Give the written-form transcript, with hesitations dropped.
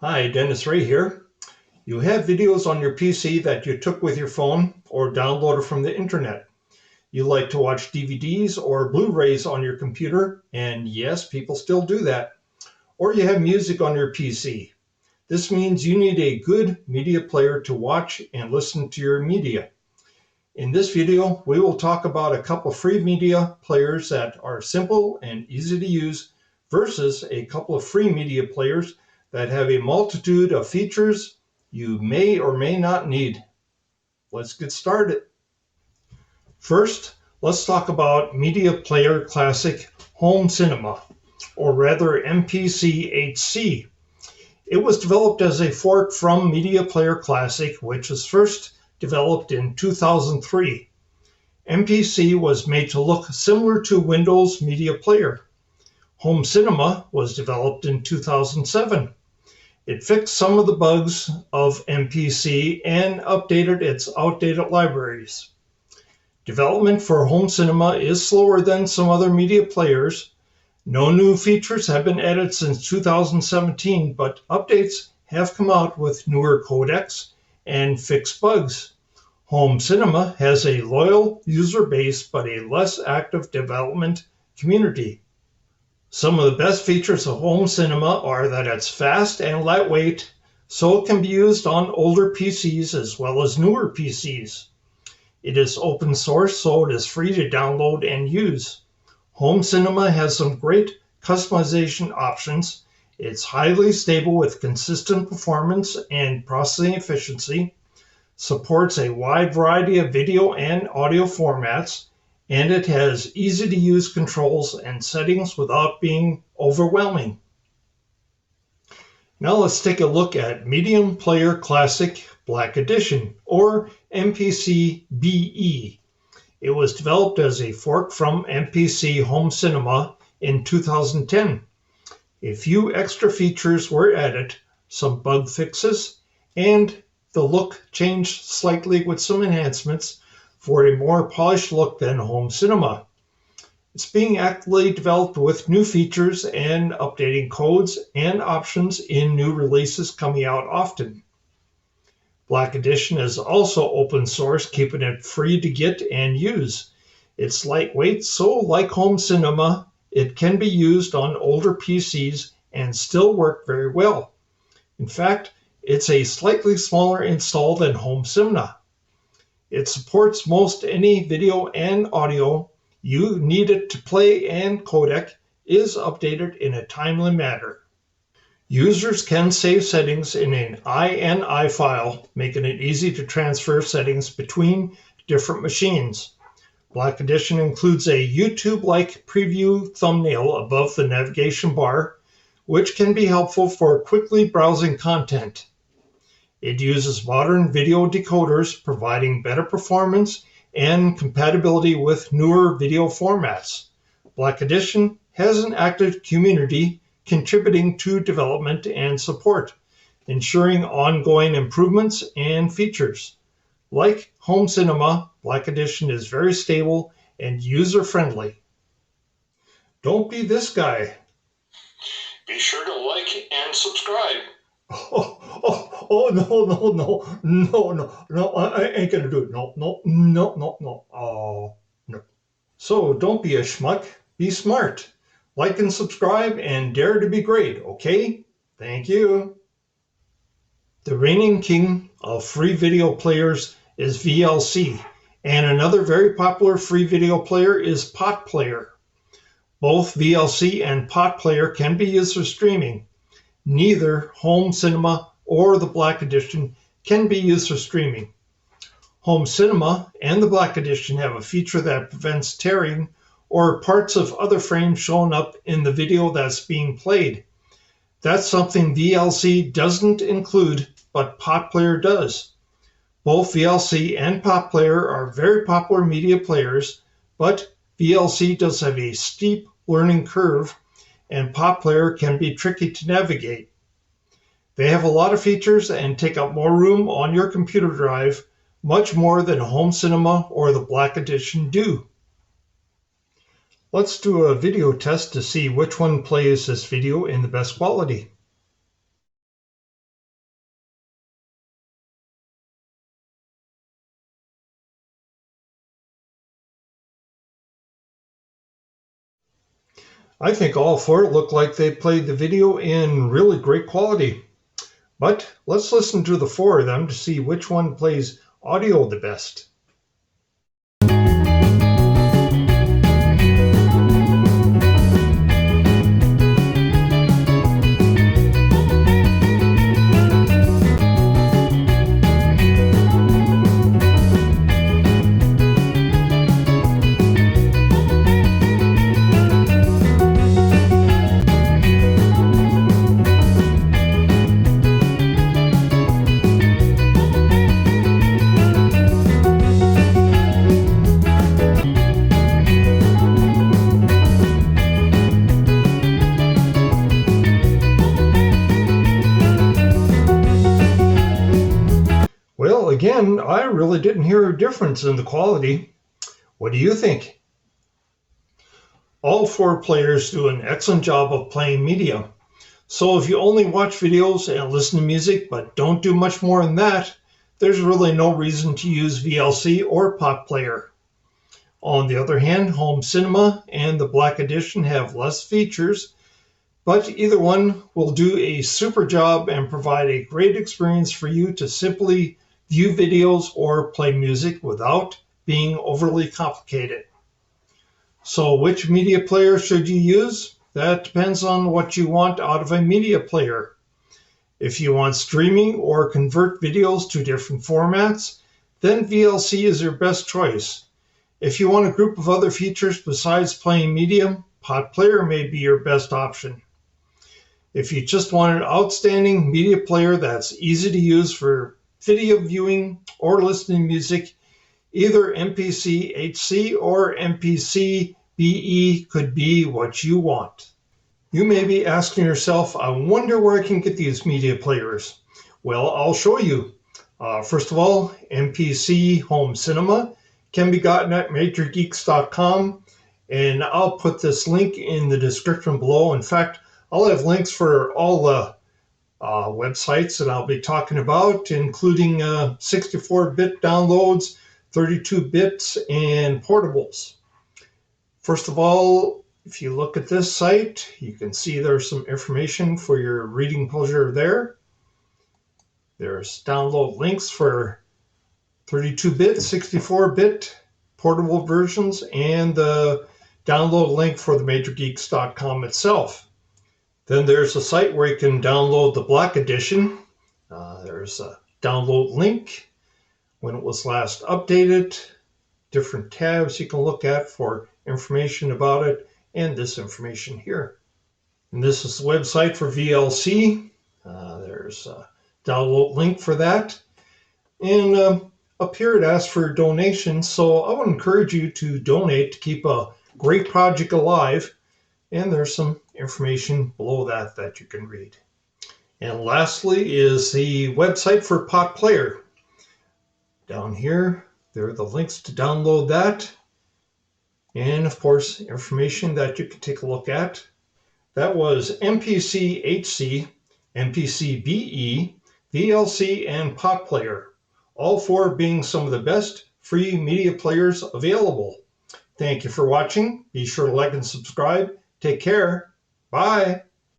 Hi, Dennis Ray here. You have videos on your PC that you took with your phone or downloaded from the internet. You like to watch DVDs or Blu-rays on your computer, and yes, people still do that. Or you have music on your PC. This means you need a good media player to watch and listen to your media. In this video, we will talk about a couple free media players that are simple and easy to use versus a couple of free media players that have a multitude of features you may or may not need. Let's get started. First, let's talk about Media Player Classic Home Cinema, or rather MPC-HC. It was developed as a fork from Media Player Classic, which was first developed in 2003. MPC was made to look similar to Windows Media Player. Home Cinema was developed in 2007. It fixed some of the bugs of MPC and updated its outdated libraries. Development for Home Cinema is slower than some other media players. No new features have been added since 2017, but updates have come out with newer codecs and fixed bugs. Home Cinema has a loyal user base but a less active development community. Some of the best features of Home Cinema are that it's fast and lightweight, so it can be used on older PCs as well as newer PCs. It is open source, so it is free to download and use. Home Cinema has some great customization options. It's highly stable with consistent performance and processing efficiency, supports a wide variety of video and audio formats, and it has easy-to-use controls and settings without being overwhelming. Now let's take a look at Medium Player Classic Black Edition, or MPC-BE. It was developed as a fork from MPC Home Cinema in 2010. A few extra features were added, some bug fixes, and the look changed slightly with some enhancements for a more polished look than Home Cinema. It's being actively developed with new features and updating codes and options in new releases coming out often. Black Edition is also open source, keeping it free to get and use. It's lightweight, so like Home Cinema, it can be used on older PCs and still work very well. In fact, it's a slightly smaller install than Home Cinema. It supports most any video and audio you need it to play, and codec is updated in a timely manner. Users can save settings in an INI file, making it easy to transfer settings between different machines. Black Edition includes a YouTube-like preview thumbnail above the navigation bar, which can be helpful for quickly browsing content. It uses modern video decoders, providing better performance and compatibility with newer video formats. Black Edition has an active community contributing to development and support, ensuring ongoing improvements and features. Like Home Cinema, Black Edition is very stable and user-friendly. Don't be this guy. Be sure to like and subscribe. No, I ain't gonna do it. No. Oh, no. So don't be a schmuck, be smart. Like and subscribe and dare to be great, okay? Thank you. The reigning king of free video players is VLC, and another very popular free video player is Potplayer. Both VLC and Potplayer can be used for streaming. Neither Home Cinema or the Black Edition can be used for streaming. Home Cinema and the Black Edition have a feature that prevents tearing or parts of other frames showing up in the video that's being played. That's something VLC doesn't include, but Potplayer does. Both VLC and Potplayer are very popular media players, but VLC does have a steep learning curve, and Potplayer can be tricky to navigate. They have a lot of features and take up more room on your computer drive, much more than Home Cinema or the Black Edition do. Let's do a video test to see which one plays this video in the best quality. I think all four look like they played the video in really great quality. But let's listen to the four of them to see which one plays audio the best. Well, again, I really didn't hear a difference in the quality. What do you think? All four players do an excellent job of playing media. So if you only watch videos and listen to music but don't do much more than that, there's really no reason to use VLC or Potplayer. On the other hand, Home Cinema and the Black Edition have less features, but either one will do a super job and provide a great experience for you to simply view videos or play music without being overly complicated. So which media player should you use? That depends on what you want out of a media player. If you want streaming or convert videos to different formats, then VLC is your best choice. If you want a group of other features besides playing media, Potplayer may be your best option. If you just want an outstanding media player that's easy to use for video viewing or listening to music, either MPC-HC or MPC-BE could be what you want. You may be asking yourself, I wonder where I can get these media players. Well, I'll show you. First of all, MPC Home Cinema can be gotten at majorgeeks.com, and I'll put this link in the description below. In fact, I'll have links for all the websites that I'll be talking about, including 64-bit downloads, 32 bits, and portables. First of all, if you look at this site, you can see there's some information for your reading pleasure there. There's download links for 32-bit, 64-bit portable versions, and the download link for the majorgeeks.com itself. Then there's a site where you can download the Black Edition. There's a download link, when it was last updated, different tabs you can look at for information about it, and this information here. And this is the website for VLC. There's a download link for that. And up here it asks for donations, so I would encourage you to donate to keep a great project alive. And there's some information below that you can read. And lastly is the website for Potplayer. Down here, there are the links to download that. And of course, information that you can take a look at. That was MPC-HC, MPC-BE, VLC, and Potplayer. All four being some of the best free media players available. Thank you for watching. Be sure to like and subscribe. Take care. Bye.